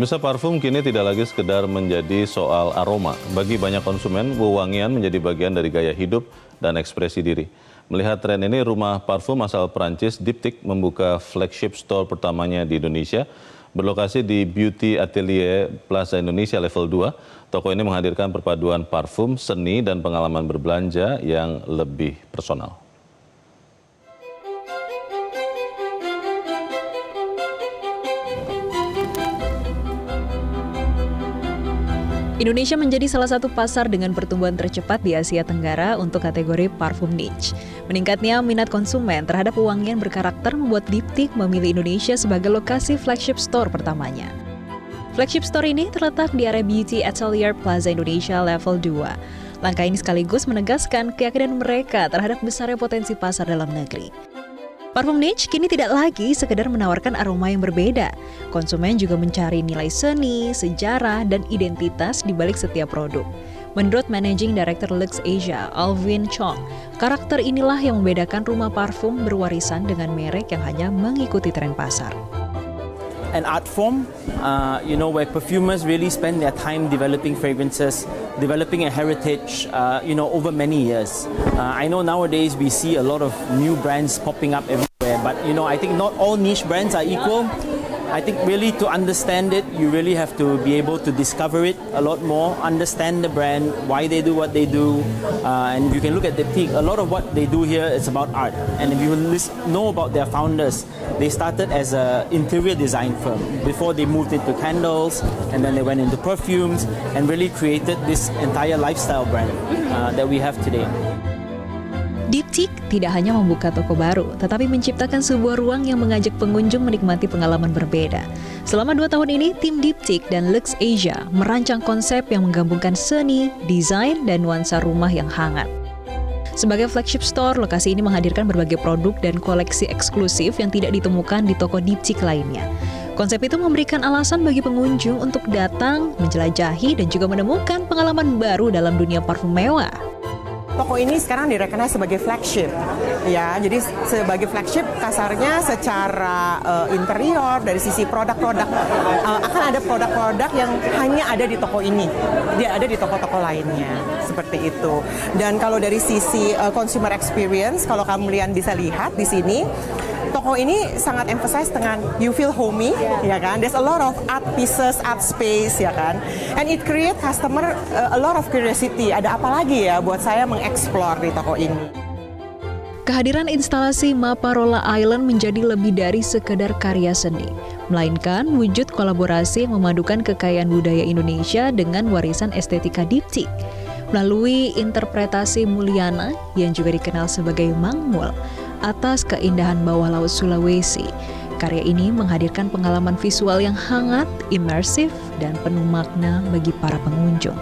Pemirsa, parfum kini tidak lagi sekedar menjadi soal aroma. Bagi banyak konsumen, wewangian menjadi bagian dari gaya hidup dan ekspresi diri. Melihat tren ini, rumah parfum asal Perancis Diptyque membuka flagship store pertamanya di Indonesia. Berlokasi di Beauty Atelier Plaza Indonesia level 2, toko ini menghadirkan perpaduan parfum, seni, dan pengalaman berbelanja yang lebih personal. Indonesia menjadi salah satu pasar dengan pertumbuhan tercepat di Asia Tenggara untuk kategori parfum niche. Meningkatnya minat konsumen terhadap wewangian berkarakter membuat Diptyque memilih Indonesia sebagai lokasi flagship store pertamanya. Flagship store ini terletak di area Beauty Atelier Plaza Indonesia level 2. Langkah ini sekaligus menegaskan keyakinan mereka terhadap besarnya potensi pasar dalam negeri. Parfum niche kini tidak lagi sekedar menawarkan aroma yang berbeda. Konsumen juga mencari nilai seni, sejarah, dan identitas di balik setiap produk. Menurut Managing Director Lux Asia, Alvin Chong, karakter inilah yang membedakan rumah parfum berwarisan dengan merek yang hanya mengikuti tren pasar. An art form, where perfumers really spend their time developing fragrances, developing a heritage, over many years. I know nowadays we see a lot of new brands popping up everywhere, but I think not all niche brands are equal. I think really to understand it, you really have to be able to discover it a lot more, understand the brand, why they do what they do, and you can look at Diptyque. A lot of what they do here is about art, and if you know about their founders, they started as an interior design firm before they moved into candles, and then they went into perfumes, and really created this entire lifestyle brand that we have today. Diptyque tidak hanya membuka toko baru, tetapi menciptakan sebuah ruang yang mengajak pengunjung menikmati pengalaman berbeda. Selama 2 tahun ini, tim Diptyque dan Lux Asia merancang konsep yang menggabungkan seni, desain, dan nuansa rumah yang hangat. Sebagai flagship store, lokasi ini menghadirkan berbagai produk dan koleksi eksklusif yang tidak ditemukan di toko Diptyque lainnya. Konsep itu memberikan alasan bagi pengunjung untuk datang, menjelajahi, dan juga menemukan pengalaman baru dalam dunia parfum mewah. Toko ini sekarang direkognize sebagai flagship, ya. Jadi sebagai flagship kasarnya secara interior dari sisi produk-produk akan ada produk-produk yang hanya ada di toko ini, dia ada di toko-toko lainnya, seperti itu. Dan kalau dari sisi consumer experience, kalau kalian bisa lihat di sini, toko ini sangat emphasize dengan you feel homey, ya kan? There's a lot of art pieces, art space, ya kan? And it create customer a lot of curiosity. Ada apa lagi ya buat saya mengeksplor di toko ini? Kehadiran instalasi Maparola Island menjadi lebih dari sekedar karya seni, melainkan wujud kolaborasi yang memadukan kekayaan budaya Indonesia dengan warisan estetika Diptyque. Melalui interpretasi Mulyana yang juga dikenal sebagai Mang Mul, atas keindahan bawah laut Sulawesi. Karya ini menghadirkan pengalaman visual yang hangat, imersif, dan penuh makna bagi para pengunjung.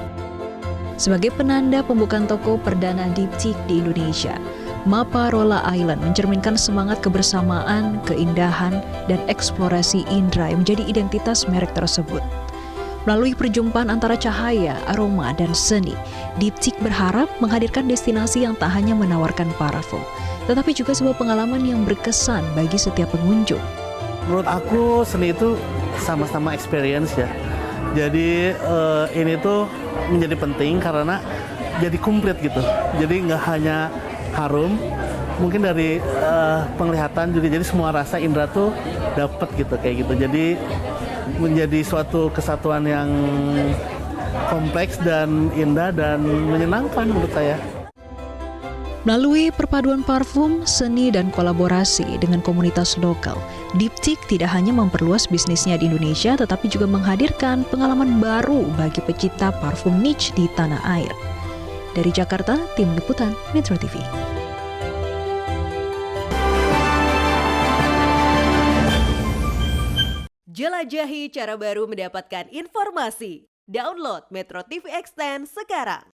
Sebagai penanda pembukaan toko perdana Diptyque di Indonesia, Maparola Island mencerminkan semangat kebersamaan, keindahan, dan eksplorasi indera yang menjadi identitas merek tersebut. Melalui perjumpaan antara cahaya, aroma, dan seni, Diptyque berharap menghadirkan destinasi yang tak hanya menawarkan parfum, tetapi juga sebuah pengalaman yang berkesan bagi setiap pengunjung. Menurut aku seni itu sama-sama experience ya. Jadi ini tuh menjadi penting karena jadi komplit gitu. Jadi nggak hanya harum, mungkin dari penglihatan juga jadi semua rasa indera tuh dapat gitu kayak gitu. Jadi menjadi suatu kesatuan yang kompleks dan indah dan menyenangkan menurut saya. Melalui perpaduan parfum, seni, dan kolaborasi dengan komunitas lokal, Diptyque tidak hanya memperluas bisnisnya di Indonesia, tetapi juga menghadirkan pengalaman baru bagi pecinta parfum niche di tanah air. Dari Jakarta, Tim Liputan Metro TV. Jelajahi cara baru mendapatkan informasi. Download Metro TV Extend sekarang.